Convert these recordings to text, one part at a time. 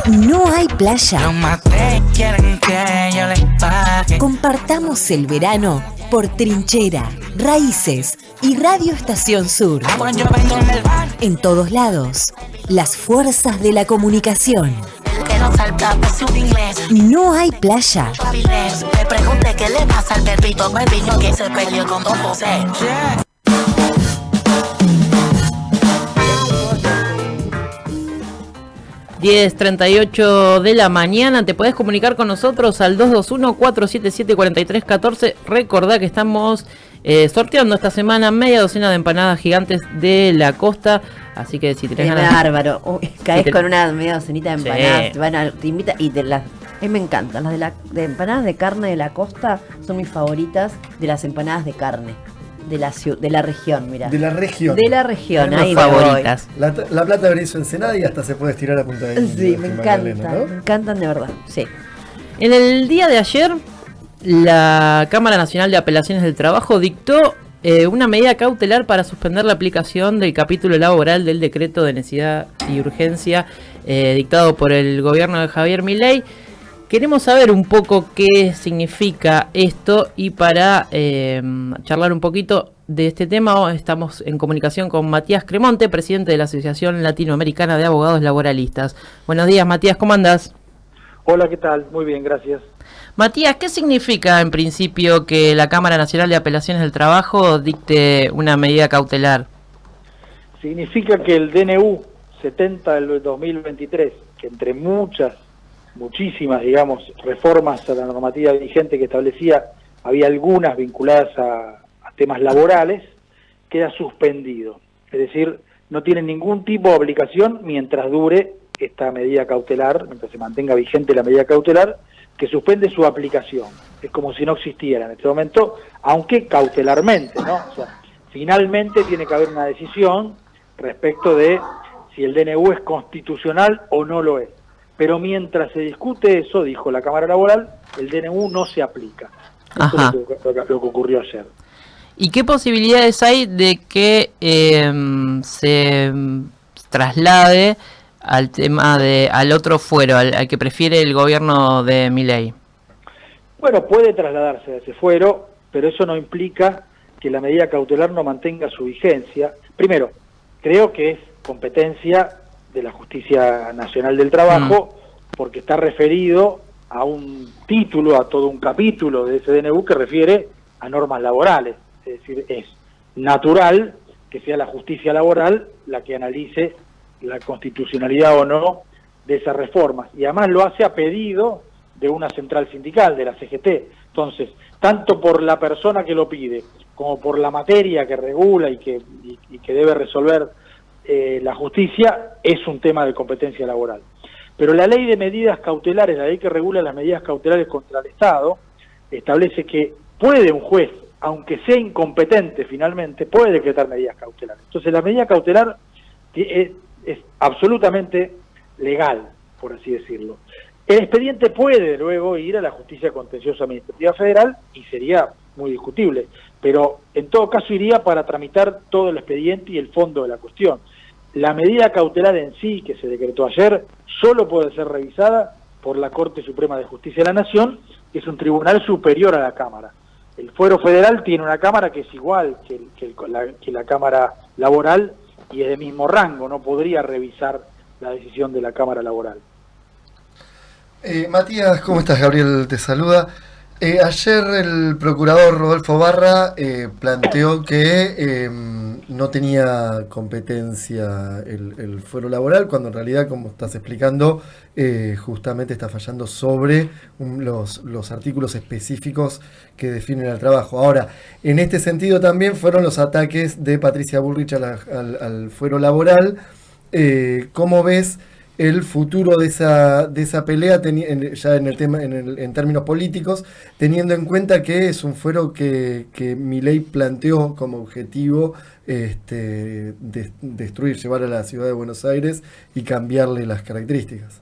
No hay playa. Compartamos el verano por Trinchera, Raíces y Radio Estación Sur. En todos lados, las fuerzas de la comunicación. No hay playa. Me pregunté qué le pasa al perrito malvino que se peleó con Don José. 10:38 de la mañana. Te podés comunicar con nosotros al 221-477-4314. Recordá que estamos sorteando esta semana media docena de empanadas gigantes de la costa. Así que si tenés ganas... bárbaro. Caes con una media docenita de empanadas. Sí. Te invita y a mí me encantan. Las de empanadas de carne de la costa son mis favoritas de las empanadas de carne. De la región, mira. De la región. De la región, ahí favoritas. La Plata Berizo Ensenada y hasta se puede estirar a Punta de Indio. Sí, me encantan, ¿no? Me encantan de verdad, sí. En el día de ayer, la Cámara Nacional de Apelaciones del Trabajo dictó una medida cautelar para suspender la aplicación del capítulo laboral del decreto de necesidad y urgencia dictado por el gobierno de Javier Milei. Queremos saber un poco qué significa esto y para charlar un poquito de este tema estamos en comunicación con Matías Cremonte, presidente de la Asociación Latinoamericana de Abogados Laboralistas. Buenos días, Matías, ¿cómo andás? Hola, ¿qué tal? Muy bien, gracias. Matías, ¿qué significa en principio que la Cámara Nacional de Apelaciones del Trabajo dicte una medida cautelar? Significa que el DNU 70 del 2023, que entre muchísimas, digamos, reformas a la normativa vigente que establecía, había algunas vinculadas a temas laborales, queda suspendido. Es decir, no tiene ningún tipo de aplicación mientras dure esta medida cautelar, mientras se mantenga vigente la medida cautelar, que suspende su aplicación. Es como si no existiera en este momento, aunque cautelarmente, ¿no? O sea, finalmente tiene que haber una decisión respecto de si el DNU es constitucional o no lo es. Pero mientras se discute eso, dijo la Cámara Laboral, el DNU no se aplica. Eso es lo que ocurrió ayer. ¿Y qué posibilidades hay de que se traslade al tema al otro fuero, al que prefiere el gobierno de Milei? Bueno, puede trasladarse a ese fuero, pero eso no implica que la medida cautelar no mantenga su vigencia. Primero, creo que es competencia de la Justicia Nacional del Trabajo, porque está referido a un título, a todo un capítulo de ese DNU que refiere a normas laborales. Es decir, es natural que sea la justicia laboral la que analice la constitucionalidad o no de esas reformas. Y además lo hace a pedido de una central sindical, de la CGT. Entonces, tanto por la persona que lo pide, como por la materia que regula y que debe resolver la justicia, es un tema de competencia laboral. Pero la ley de medidas cautelares, la ley que regula las medidas cautelares contra el Estado, establece que puede un juez, aunque sea incompetente finalmente, puede decretar medidas cautelares. Entonces la medida cautelar es absolutamente legal, por así decirlo. El expediente puede luego ir a la Justicia Contenciosa Administrativa Federal y sería muy discutible, pero en todo caso iría para tramitar todo el expediente y el fondo de la cuestión. La medida cautelar en sí, que se decretó ayer, solo puede ser revisada por la Corte Suprema de Justicia de la Nación, que es un tribunal superior a la Cámara. El Fuero Federal tiene una Cámara que es igual que la Cámara Laboral y es de mismo rango, no podría revisar la decisión de la Cámara Laboral. Matías, ¿cómo estás? Gabriel te saluda. Ayer el procurador Rodolfo Barra planteó que no tenía competencia el fuero laboral, cuando en realidad, como estás explicando, justamente está fallando sobre los artículos específicos que definen el trabajo. Ahora, en este sentido también fueron los ataques de Patricia Bullrich al fuero laboral. ¿Cómo ves el futuro de esa pelea ya en términos políticos, teniendo en cuenta que es un fuero que Milei planteó como objetivo destruir, llevar a la ciudad de Buenos Aires y cambiarle las características?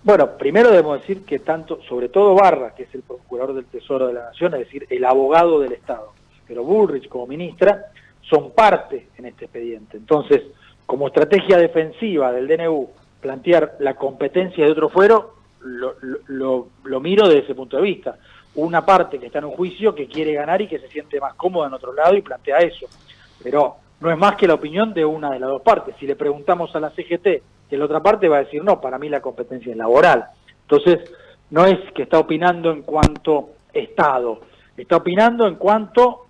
Bueno, primero debemos decir que sobre todo Barra, que es el procurador del Tesoro de la Nación, es decir, el abogado del Estado, pero Bullrich como ministra, son parte en este expediente. Entonces, como estrategia defensiva del DNU, plantear la competencia de otro fuero, lo miro desde ese punto de vista. Una parte que está en un juicio que quiere ganar y que se siente más cómoda en otro lado y plantea eso. Pero no es más que la opinión de una de las dos partes. Si le preguntamos a la CGT, que la otra parte va a decir, no, para mí la competencia es laboral. Entonces, no es que está opinando en cuanto Estado, está opinando en cuanto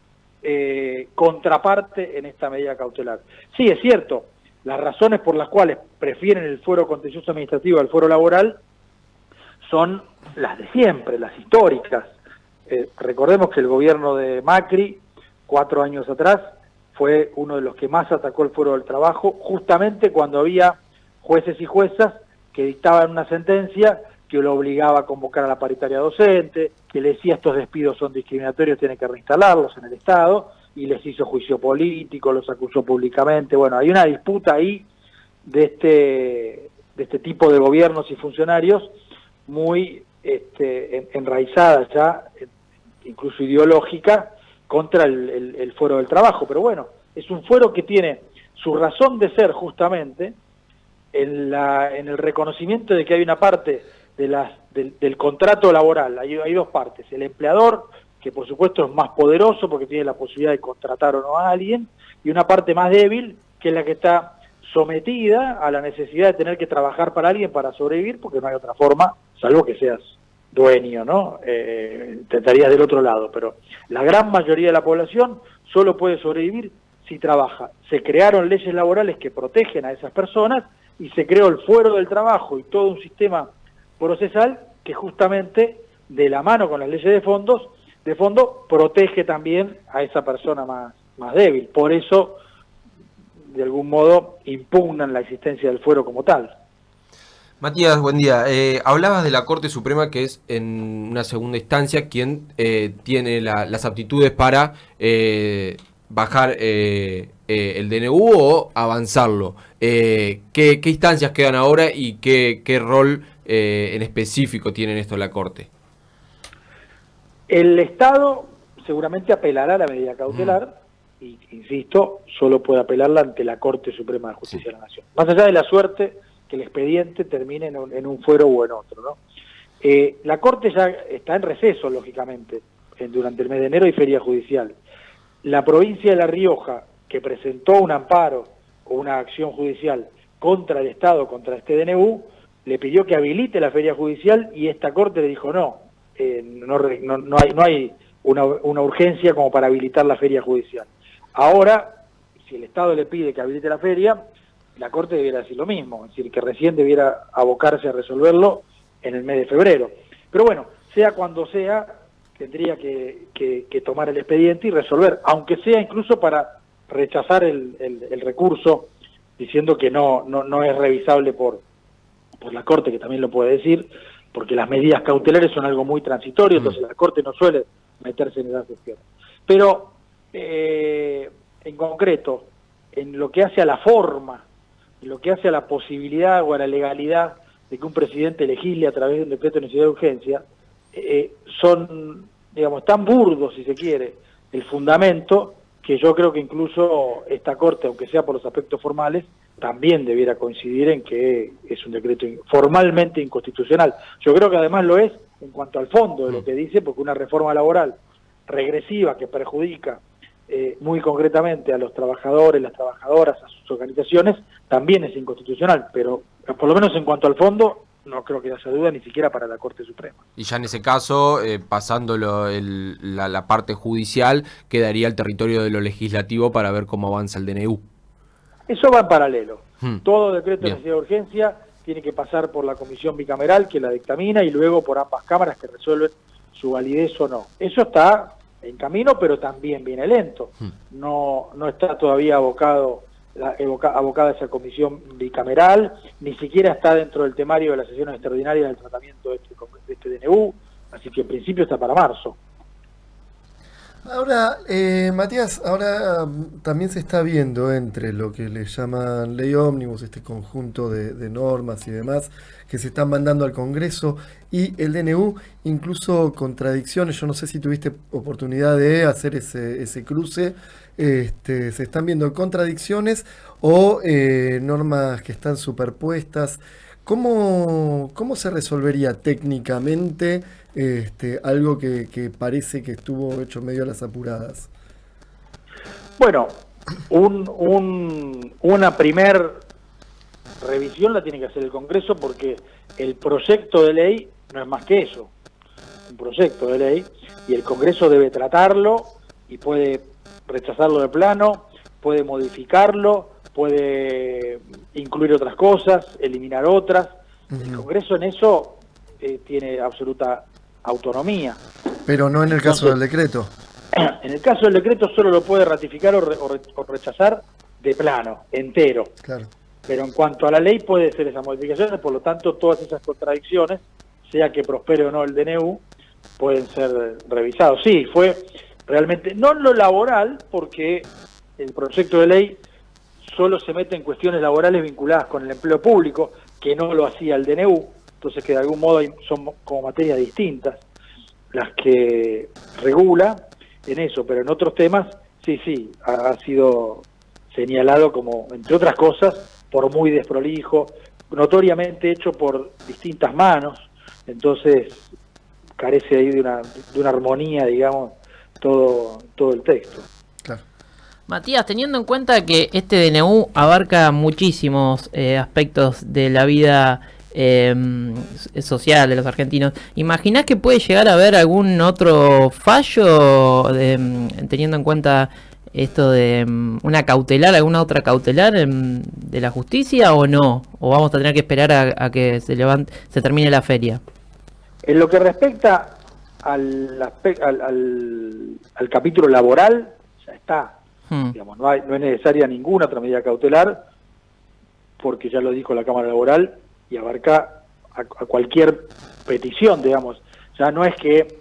contraparte en esta medida cautelar. Sí, es cierto, las razones por las cuales prefieren el fuero contencioso administrativo al fuero laboral son las de siempre, las históricas. Recordemos que el gobierno de Macri, 4 años atrás, fue uno de los que más atacó el fuero del trabajo, justamente cuando había jueces y juezas que dictaban una sentencia que lo obligaba a convocar a la paritaria docente, que le decía estos despidos son discriminatorios, tienen que reinstalarlos en el Estado, y les hizo juicio político, los acusó públicamente. Bueno, hay una disputa ahí de este tipo de gobiernos y funcionarios muy enraizada ya, incluso ideológica, contra el fuero del trabajo. Pero bueno, es un fuero que tiene su razón de ser justamente en el reconocimiento de que hay una parte del contrato laboral, hay dos partes: el empleador, que por supuesto es más poderoso porque tiene la posibilidad de contratar o no a alguien, y una parte más débil, que es la que está sometida a la necesidad de tener que trabajar para alguien para sobrevivir, porque no hay otra forma, salvo que seas dueño, ¿no? Te estarías del otro lado, pero la gran mayoría de la población solo puede sobrevivir si trabaja. Se crearon leyes laborales que protegen a esas personas y se creó el fuero del trabajo y todo un sistema procesal que justamente, de la mano con las leyes de fondo, protege también a esa persona más débil. Por eso, de algún modo, impugnan la existencia del fuero como tal. Matías, buen día. Hablabas de la Corte Suprema, que es en una segunda instancia quien tiene las aptitudes para bajar el DNU o avanzarlo. ¿Qué instancias quedan ahora y qué rol en específico tiene en esto la Corte? El Estado seguramente apelará a la medida cautelar y, insisto, solo puede apelarla ante la Corte Suprema de Justicia de la Nación. Más allá de la suerte que el expediente termine en un fuero o en otro, ¿no? La Corte ya está en receso, lógicamente, durante el mes de enero hay feria judicial. La provincia de La Rioja, que presentó un amparo o una acción judicial contra el Estado, contra este DNU, le pidió que habilite la feria judicial y esta Corte le dijo no hay una urgencia como para habilitar la feria judicial. Ahora, si el Estado le pide que habilite la feria, la Corte debiera decir lo mismo, es decir, que recién debiera abocarse a resolverlo en el mes de febrero. Pero bueno, sea cuando sea, tendría que tomar el expediente y resolver, aunque sea incluso para rechazar el recurso, diciendo que no es revisable por la Corte, que también lo puede decir, porque las medidas cautelares son algo muy transitorio, entonces la Corte no suele meterse en esa cuestión. Pero, en concreto, en lo que hace a la forma, en lo que hace a la posibilidad o a la legalidad de que un presidente legisle a través de un decreto de necesidad de urgencia, son, digamos, tan burdos, si se quiere, el fundamento, que yo creo que incluso esta Corte, aunque sea por los aspectos formales, también debiera coincidir en que es un decreto formalmente inconstitucional. Yo creo que además lo es en cuanto al fondo de lo que dice, porque una reforma laboral regresiva que perjudica muy concretamente a los trabajadores, las trabajadoras, a sus organizaciones, también es inconstitucional, pero por lo menos en cuanto al fondo, no creo que haya duda ni siquiera para la Corte Suprema. Y ya en ese caso, pasándolo la parte judicial, quedaría el territorio de lo legislativo para ver cómo avanza el DNU. Eso va en paralelo. Todo decreto de necesidad de urgencia tiene que pasar por la comisión bicameral que la dictamina y luego por ambas cámaras que resuelven su validez o no. Eso está en camino, pero también viene lento. No está todavía abocada esa comisión bicameral, ni siquiera está dentro del temario de las sesiones extraordinarias del tratamiento de este DNU, así que en principio está para marzo. Ahora, Matías, ahora también se está viendo entre lo que le llaman ley ómnibus, este conjunto de normas y demás que se están mandando al Congreso, y el DNU, incluso contradicciones. Yo no sé si tuviste oportunidad de hacer ese cruce. Se están viendo contradicciones o normas que están superpuestas. ¿Cómo se resolvería técnicamente algo que parece que estuvo hecho medio a las apuradas? Bueno, una primer revisión la tiene que hacer el Congreso, porque el proyecto de ley no es más que eso, un proyecto de ley, y el Congreso debe tratarlo y puede rechazarlo de plano, puede modificarlo, puede incluir otras cosas, eliminar otras. El Congreso en eso tiene absoluta autonomía. Pero no en el caso del decreto. En el caso del decreto solo lo puede ratificar o rechazar de plano, entero. Claro. Pero en cuanto a la ley puede hacer esas modificaciones, por lo tanto todas esas contradicciones, sea que prospere o no el DNU, pueden ser revisados. Sí, fue realmente, no en lo laboral, porque el proyecto de ley solo se mete en cuestiones laborales vinculadas con el empleo público, que no lo hacía el DNU, entonces que de algún modo son como materias distintas las que regula en eso, pero en otros temas sí, ha sido señalado como, entre otras cosas, por muy desprolijo, notoriamente hecho por distintas manos, entonces carece ahí de una armonía, digamos, todo el texto. Claro. Matías, teniendo en cuenta que este DNU abarca muchísimos aspectos de la vida social de los argentinos, ¿imaginás que puede llegar a haber algún otro fallo teniendo en cuenta esto de una cautelar, alguna otra cautelar de la justicia o no? ¿O vamos a tener que esperar a que se termine la feria? En lo que respecta al capítulo laboral, ya está. Digamos, no es necesaria ninguna otra medida cautelar, porque ya lo dijo la Cámara Laboral y abarca a cualquier petición, digamos. Ya no es que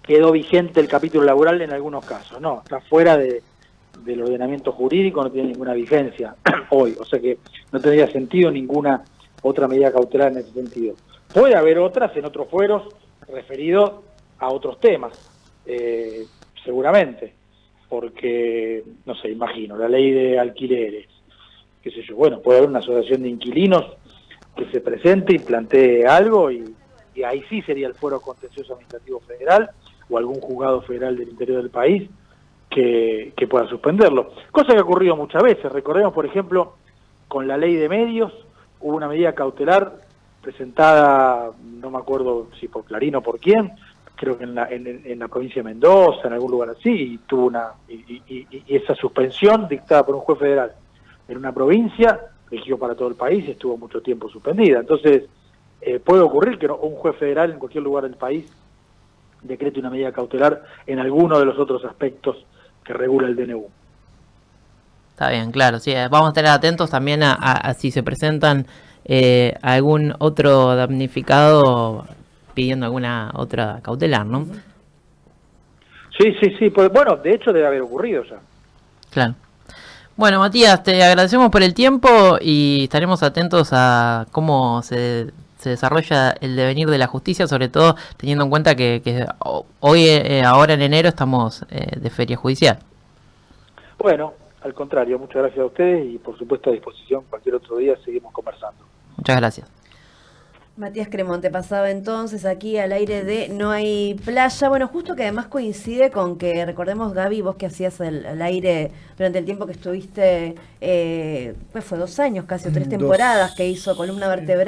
quedó vigente el capítulo laboral en algunos casos, no, está fuera del ordenamiento jurídico, no tiene ninguna vigencia hoy, o sea que no tendría sentido ninguna otra medida cautelar en ese sentido. Puede haber otras en otros fueros referidos a otros temas, seguramente, porque, no sé, imagino, la ley de alquileres, qué sé yo, bueno, puede haber una asociación de inquilinos que se presente y plantee algo y ahí sí sería el fuero contencioso administrativo federal o algún juzgado federal del interior del país que pueda suspenderlo. Cosa que ha ocurrido muchas veces. Recordemos, por ejemplo, con la ley de medios, hubo una medida cautelar presentada, no me acuerdo si por Clarín o por quién, creo que en la provincia de Mendoza, en algún lugar así, y tuvo y esa suspensión dictada por un juez federal en una provincia, rigió para todo el país y estuvo mucho tiempo suspendida. Entonces, puede ocurrir que un juez federal en cualquier lugar del país decrete una medida cautelar en alguno de los otros aspectos que regula el DNU. Está bien, claro, sí, vamos a estar atentos también a si se presentan algún otro damnificado pidiendo alguna otra cautelar, ¿no? Sí, pues, bueno, de hecho debe haber ocurrido ya. Claro. Bueno, Matías, te agradecemos por el tiempo y estaremos atentos a cómo se desarrolla el devenir de la justicia, sobre todo teniendo en cuenta que hoy, ahora en enero, estamos de feria judicial. Bueno, al contrario, muchas gracias a ustedes y por supuesto a disposición cualquier otro día seguimos conversando. Muchas gracias. Matías Cremonte pasaba entonces aquí al aire de No Hay Playa. Bueno, justo que además coincide con que, recordemos, Gaby, vos que hacías el aire durante el tiempo que estuviste, pues fue 2 años casi, o 3 temporadas que hizo Columna Vertebral.